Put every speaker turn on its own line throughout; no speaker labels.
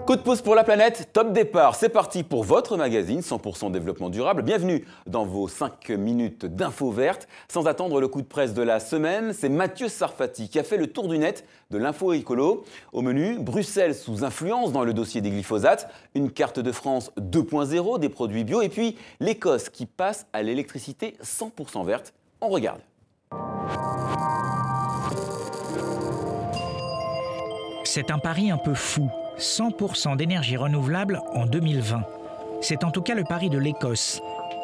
Coup de pouce pour la planète, top départ, c'est parti pour votre magazine 100% développement durable. Bienvenue dans vos 5 minutes d'infos vertes. Sans attendre le coup de presse de la semaine, c'est Mathieu Sarfati qui a fait le tour du net de l'info écolo. Au menu, Bruxelles sous influence dans le dossier des glyphosates, une carte de France 2.0 des produits bio et puis l'Écosse qui passe à l'électricité 100% verte. On regarde.
C'est un pari un peu fou. 100% d'énergie renouvelable en 2020. C'est en tout cas le pari de l'Écosse.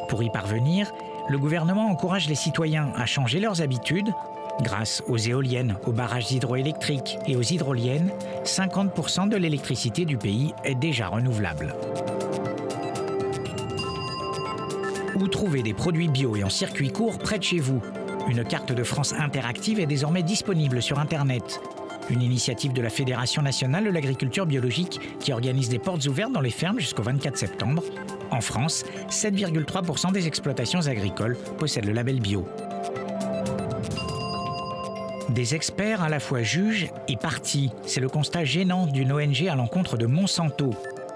Pour y parvenir, le gouvernement encourage les citoyens à changer leurs habitudes. Grâce aux éoliennes, aux barrages hydroélectriques et aux hydroliennes, 50% de l'électricité du pays est déjà renouvelable. Où trouver des produits bio et en circuit court près de chez vous? Une carte de France interactive est désormais disponible sur Internet. Une initiative de la Fédération nationale de l'agriculture biologique qui organise des portes ouvertes dans les fermes jusqu'au 24 septembre. En France, 7,3% des exploitations agricoles possèdent le label bio. Des experts à la fois jugent et partis. C'est le constat gênant d'une ONG à l'encontre de Monsanto.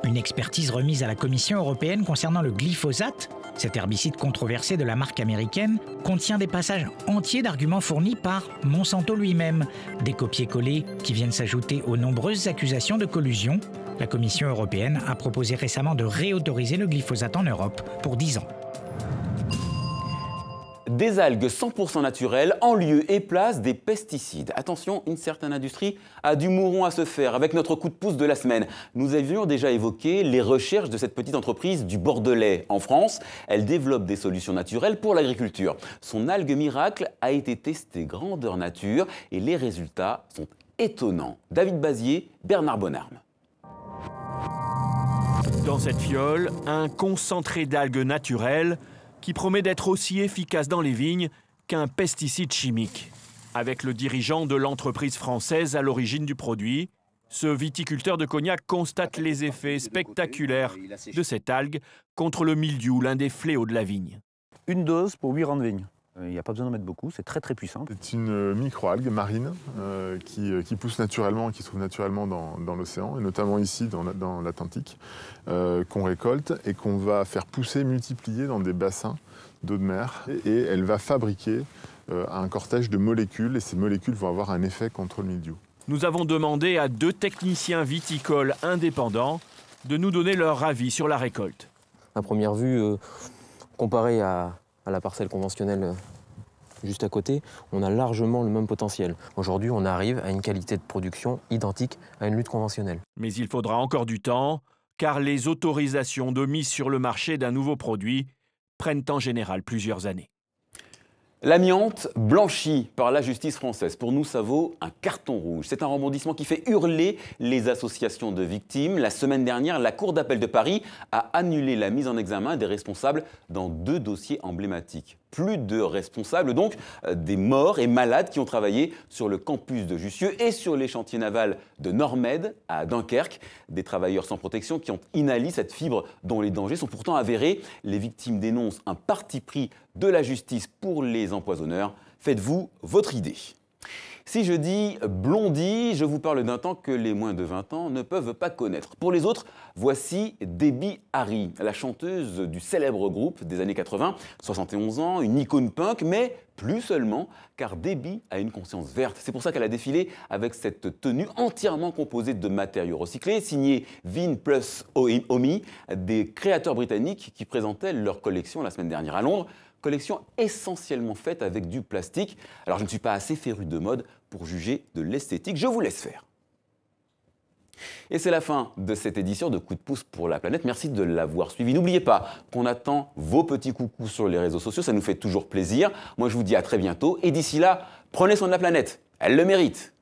Une expertise remise à la Commission européenne concernant le glyphosate, cet herbicide controversé de la marque américaine, contient des passages entiers d'arguments fournis par Monsanto lui-même. Des copier-coller qui viennent s'ajouter aux nombreuses accusations de collusion. La Commission européenne a proposé récemment de réautoriser le glyphosate en Europe pour 10 ans.
Des algues 100% naturelles en lieu et place des pesticides. Attention, une certaine industrie a du mouron à se faire. Avec notre coup de pouce de la semaine, nous avions déjà évoqué les recherches de cette petite entreprise du Bordelais. En France, elle développe des solutions naturelles pour l'agriculture. Son algue miracle a été testée grandeur nature et les résultats sont étonnants. David Bazier, Bernard Bonarme.
Dans cette fiole, un concentré d'algues naturelles qui promet d'être aussi efficace dans les vignes qu'un pesticide chimique. Avec le dirigeant de l'entreprise française à l'origine du produit, ce viticulteur de Cognac constate les effets spectaculaires de cette algue contre le mildiou, l'un des fléaux de la vigne.
Une dose pour 8 rangs de vigne. Il n'y a pas besoin d'en mettre beaucoup, c'est très puissant.
C'est une microalgue marine qui pousse naturellement, qui se trouve naturellement dans l'océan, et notamment ici dans l'Atlantique, qu'on récolte et qu'on va faire pousser, multiplier dans des bassins d'eau de mer. Et elle va fabriquer un cortège de molécules, et ces molécules vont avoir un effet contre le mildiou.
Nous avons demandé à 2 techniciens viticoles indépendants de nous donner leur avis sur la récolte.
À première vue, comparé à la parcelle conventionnelle juste à côté, on a largement le même potentiel. Aujourd'hui, on arrive à une qualité de production identique à une lutte conventionnelle.
Mais il faudra encore du temps, car les autorisations de mise sur le marché d'un nouveau produit prennent en général plusieurs années.
L'amiante blanchie par la justice française. Pour nous, ça vaut un carton rouge. C'est un rebondissement qui fait hurler les associations de victimes. La semaine dernière, la Cour d'appel de Paris a annulé la mise en examen des responsables dans 2 dossiers emblématiques. Plus de responsables, donc des morts et malades qui ont travaillé sur le campus de Jussieu et sur les chantiers navals de Nordmed à Dunkerque. Des travailleurs sans protection qui ont inhalé cette fibre dont les dangers sont pourtant avérés. Les victimes dénoncent un parti pris de la justice pour les empoisonneurs. Faites-vous votre idée. Si je dis Blondie, je vous parle d'un temps que les moins de 20 ans ne peuvent pas connaître. Pour les autres, voici Debbie Harry, la chanteuse du célèbre groupe des années 80, 71 ans, une icône punk, mais plus seulement, car Debbie a une conscience verte. C'est pour ça qu'elle a défilé avec cette tenue entièrement composée de matériaux recyclés, signée Vin plus Omi, des créateurs britanniques qui présentaient leur collection la semaine dernière à Londres. Collection essentiellement faite avec du plastique. Alors je ne suis pas assez féru de mode pour juger de l'esthétique, je vous laisse faire. Et c'est la fin de cette édition de Coup de pouce pour la planète. Merci de l'avoir suivi. N'oubliez pas qu'on attend vos petits coucous sur les réseaux sociaux, ça nous fait toujours plaisir. Moi je vous dis à très bientôt et d'ici là, prenez soin de la planète, elle le mérite.